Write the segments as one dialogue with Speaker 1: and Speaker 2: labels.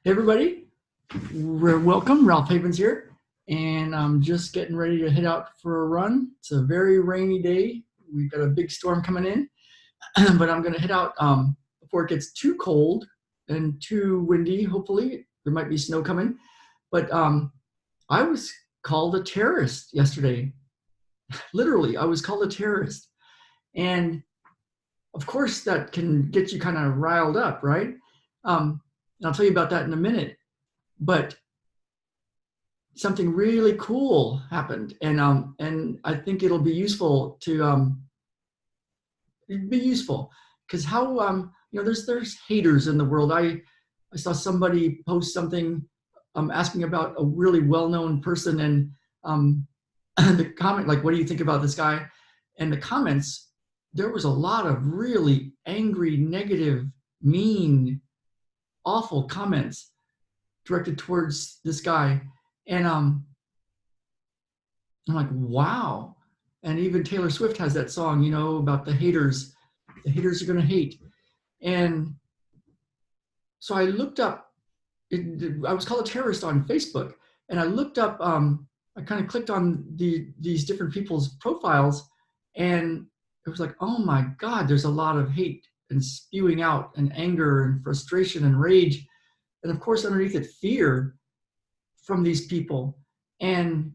Speaker 1: Hey everybody, welcome. Ralph Havens here, and I'm just getting ready to head out for a run. It's a very rainy day. We've got a big storm coming in, but I'm going to head out before it gets too cold and too windy. Hopefully, there might be snow coming. But I was called a terrorist yesterday. Literally, I was called a terrorist, and of course that can get you kind of riled up, right? And I'll tell you about that in a minute. But something really cool happened, and I think it'll be useful to because how there's haters in the world. I saw somebody post something asking about a really well-known person, and the comment, like, what do you think about this guy? And the comments, there was a lot of really angry, negative, mean, awful comments directed towards this guy. And I'm like, wow. And even Taylor Swift has that song, about the haters. The haters are going to hate. And so I looked up, I was called a terrorist on Facebook. And I looked up, I kind of clicked on these different people's profiles. And it was like, oh my God, there's a lot of hate and spewing out and anger and frustration and rage. And of course, underneath it, fear from these people. And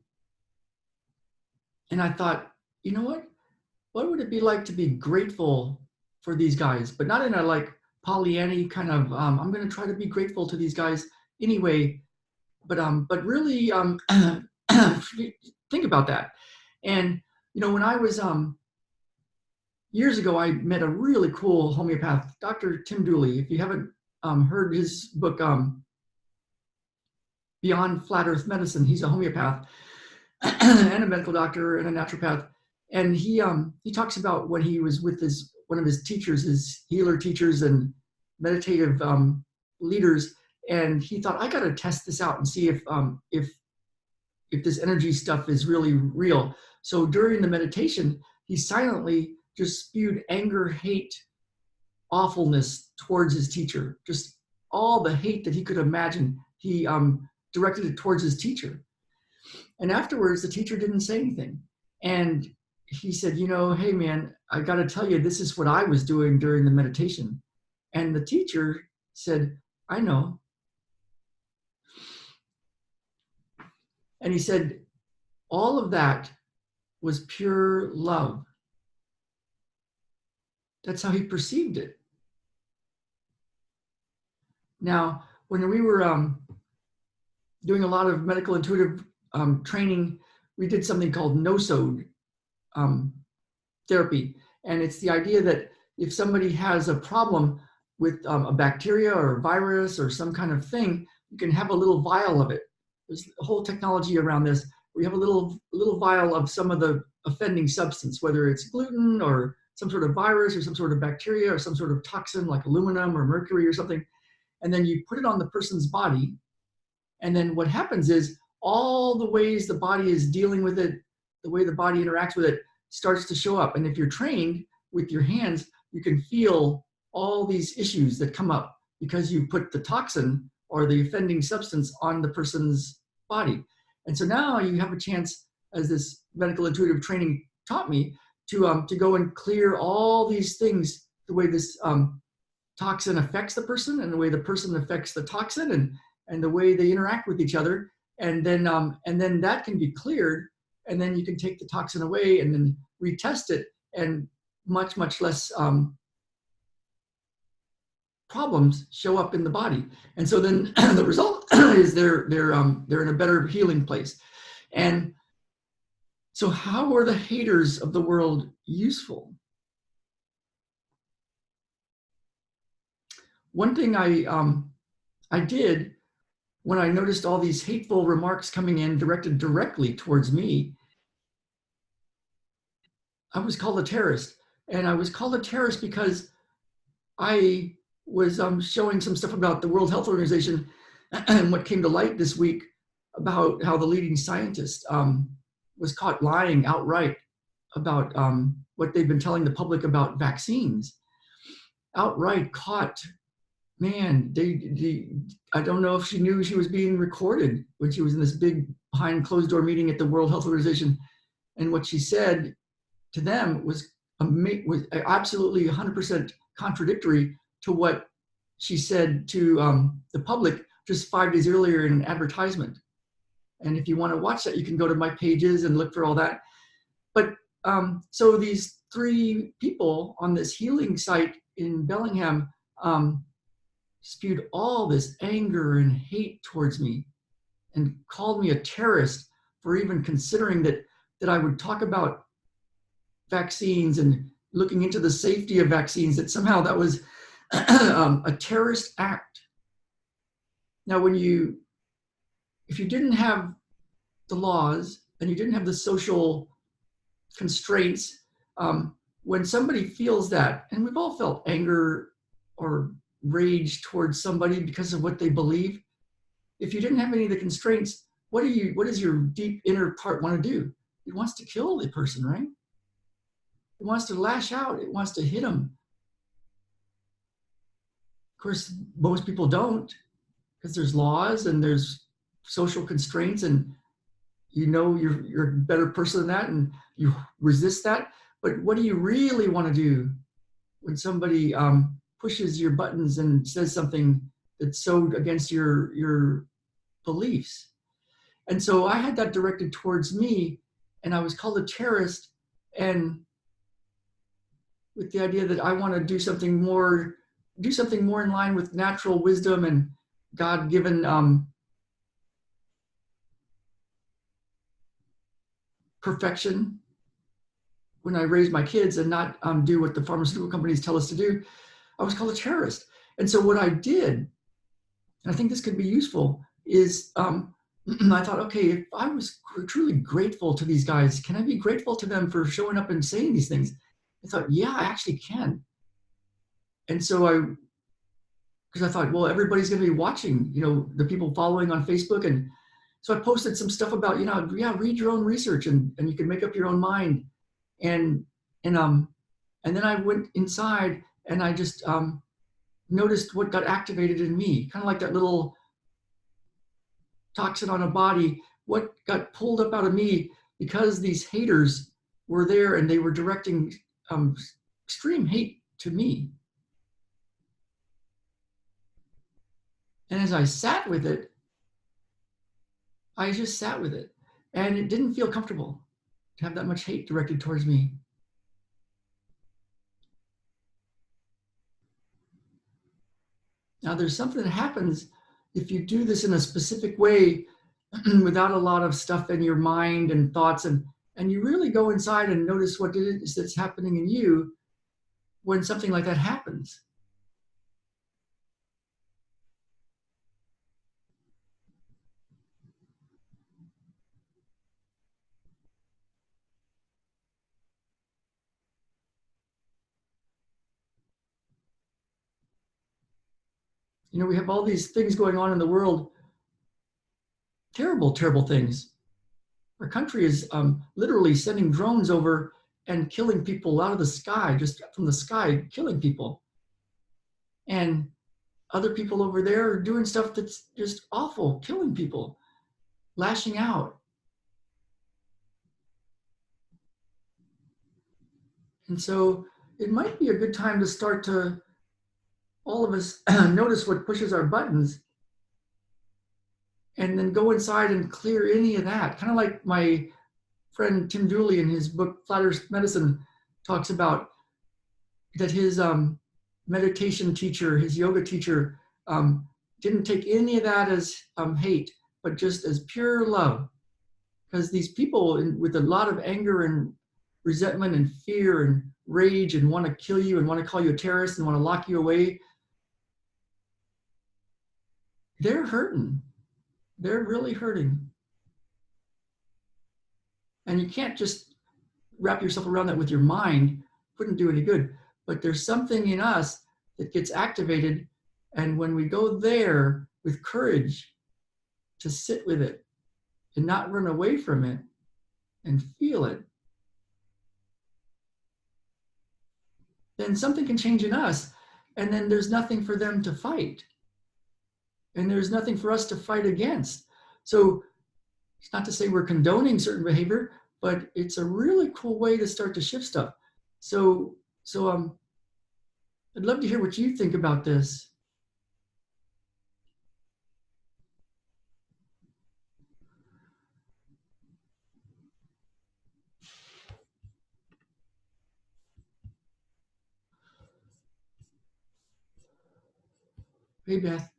Speaker 1: I thought, you know what would it be like to be grateful for these guys, but not in a like Pollyanna kind of, I'm going to try to be grateful to these guys anyway, but really think about that. And, when I was, years ago, I met a really cool homeopath, Dr. Tim Dooley. If you haven't heard his book, Beyond Flat Earth Medicine, he's a homeopath and a medical doctor and a naturopath. And he talks about when he was with one of his teachers, his healer teachers and meditative leaders, and he thought, I got to test this out and see if this energy stuff is really real. So during the meditation, he silently just spewed anger, hate, awfulness towards his teacher. Just all the hate that he could imagine. He directed it towards his teacher. And afterwards, the teacher didn't say anything. And he said, hey, man, I got to tell you, this is what I was doing during the meditation. And the teacher said, I know. And he said, all of that was pure love. That's how he perceived it. Now, when we were doing a lot of medical intuitive training, we did something called nosode therapy. And it's the idea that if somebody has a problem with a bacteria or a virus or some kind of thing, you can have a little vial of it. There's a whole technology around this. We have a little vial of some of the offending substance, whether it's gluten or some sort of virus or some sort of bacteria or some sort of toxin like aluminum or mercury or something. And then you put it on the person's body. And then what happens is all the ways the body is dealing with it, the way the body interacts with it, starts to show up. And if you're trained with your hands, you can feel all these issues that come up because you put the toxin or the offending substance on the person's body. And so now you have a chance, as this medical intuitive training taught me, to go and clear all these things, the way this toxin affects the person and the way the person affects the toxin and the way they interact with each other. And then that can be cleared, and then you can take the toxin away and then retest it, and much, much less problems show up in the body. And so then the result is they're in a better healing place. And so how are the haters of the world useful? One thing I did when I noticed all these hateful remarks coming in directed directly towards me, I was called a terrorist. And I was called a terrorist because I was showing some stuff about the World Health Organization and what came to light this week about how the leading scientist was caught lying outright about what they've been telling the public about vaccines. Outright caught man, I don't know if she knew she was being recorded when she was in this big behind closed door meeting at the World Health Organization. And what she said to them was absolutely 100% contradictory to what she said to the public just 5 days earlier in an advertisement. And if you want to watch that, you can go to my pages and look for all that. But so these three people on this healing site in Bellingham spewed all this anger and hate towards me and called me a terrorist for even considering that I would talk about vaccines and looking into the safety of vaccines, that somehow that was a terrorist act. Now, if you didn't have the laws and you didn't have the social constraints, when somebody feels that, and we've all felt anger or rage towards somebody because of what they believe, if you didn't have any of the constraints, what does your deep inner part want to do? It wants to kill the person, right? It wants to lash out. It wants to hit them. Of course, most people don't, because there's laws and there's social constraints, and you're a better person than that, and you resist that. But what do you really want to do when somebody pushes your buttons and says something that's so against your beliefs? And so I had that directed towards me, and I was called a terrorist, and with the idea that I want to do something more in line with natural wisdom and God-given perfection when I raise my kids, and not do what the pharmaceutical companies tell us to do. I was called a terrorist. And so what I did, and I think this could be useful, is I thought, okay, if I was truly grateful to these guys, can I be grateful to them for showing up and saying these things? I thought, yeah, I actually can. And so because I thought, well, everybody's going to be watching, the people following on Facebook. And so I posted some stuff about, read your own research and you can make up your own mind. And then I went inside and I just noticed what got activated in me, kind of like that little toxin on a body, what got pulled up out of me because these haters were there and they were directing extreme hate to me. And as I sat with it, I just sat with it, and it didn't feel comfortable to have that much hate directed towards me. Now, there's something that happens if you do this in a specific way without a lot of stuff in your mind and thoughts, and you really go inside and notice what it is that's happening in you when something like that happens. We have all these things going on in the world, terrible, terrible things. Our country is literally sending drones over and killing people out of the sky, just from the sky, killing people. And other people over there are doing stuff that's just awful, killing people, lashing out. And so it might be a good time to start to, all of us, notice what pushes our buttons, and then go inside and clear any of that. Kind of like my friend Tim Dooley in his book Flat Earth Medicine talks about, that his meditation teacher, his yoga teacher, didn't take any of that as hate, but just as pure love. Because these people with a lot of anger and resentment and fear and rage and want to kill you and want to call you a terrorist and want to lock you away, they're hurting. They're really hurting. And you can't just wrap yourself around that with your mind. Wouldn't do any good. But there's something in us that gets activated. And when we go there with courage to sit with it and not run away from it and feel it, then something can change in us. and then there's nothing for them to fight. And there's nothing for us to fight against. So it's not to say we're condoning certain behavior, but it's a really cool way to start to shift stuff. So I'd love to hear what you think about this. Hey, Beth.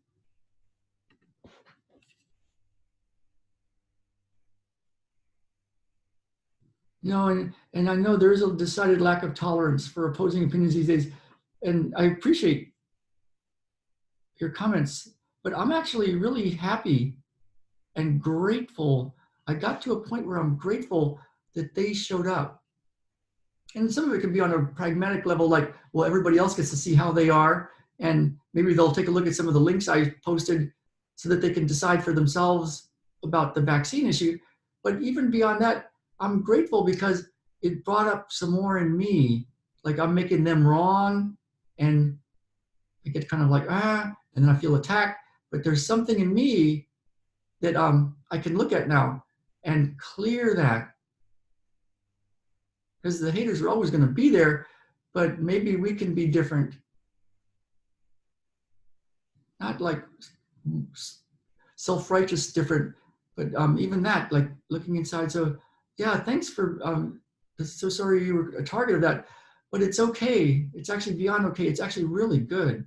Speaker 1: No, and I know there is a decided lack of tolerance for opposing opinions these days, and I appreciate your comments, but I'm actually really happy and grateful. I got to a point where I'm grateful that they showed up. And some of it could be on a pragmatic level, like, well, everybody else gets to see how they are, and maybe they'll take a look at some of the links I posted so that they can decide for themselves about the vaccine issue. But even beyond that, I'm grateful because it brought up some more in me. Like I'm making them wrong, and I get kind of like, and then I feel attacked. But there's something in me that I can look at now and clear that. Because the haters are always going to be there, but maybe we can be different. Not like self-righteous different, but even that, like looking inside. So yeah, thanks for, so sorry you were a target of that, but it's okay. It's actually beyond okay. It's actually really good.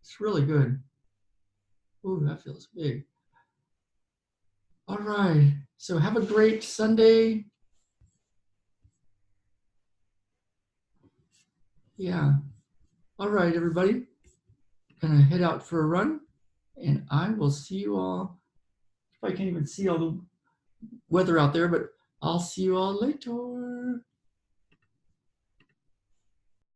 Speaker 1: It's really good. Ooh, that feels big. All right, so have a great Sunday. Yeah. All right, everybody. Gonna head out for a run, and I will see you all. I can't even see all the weather out there, but I'll see you all later.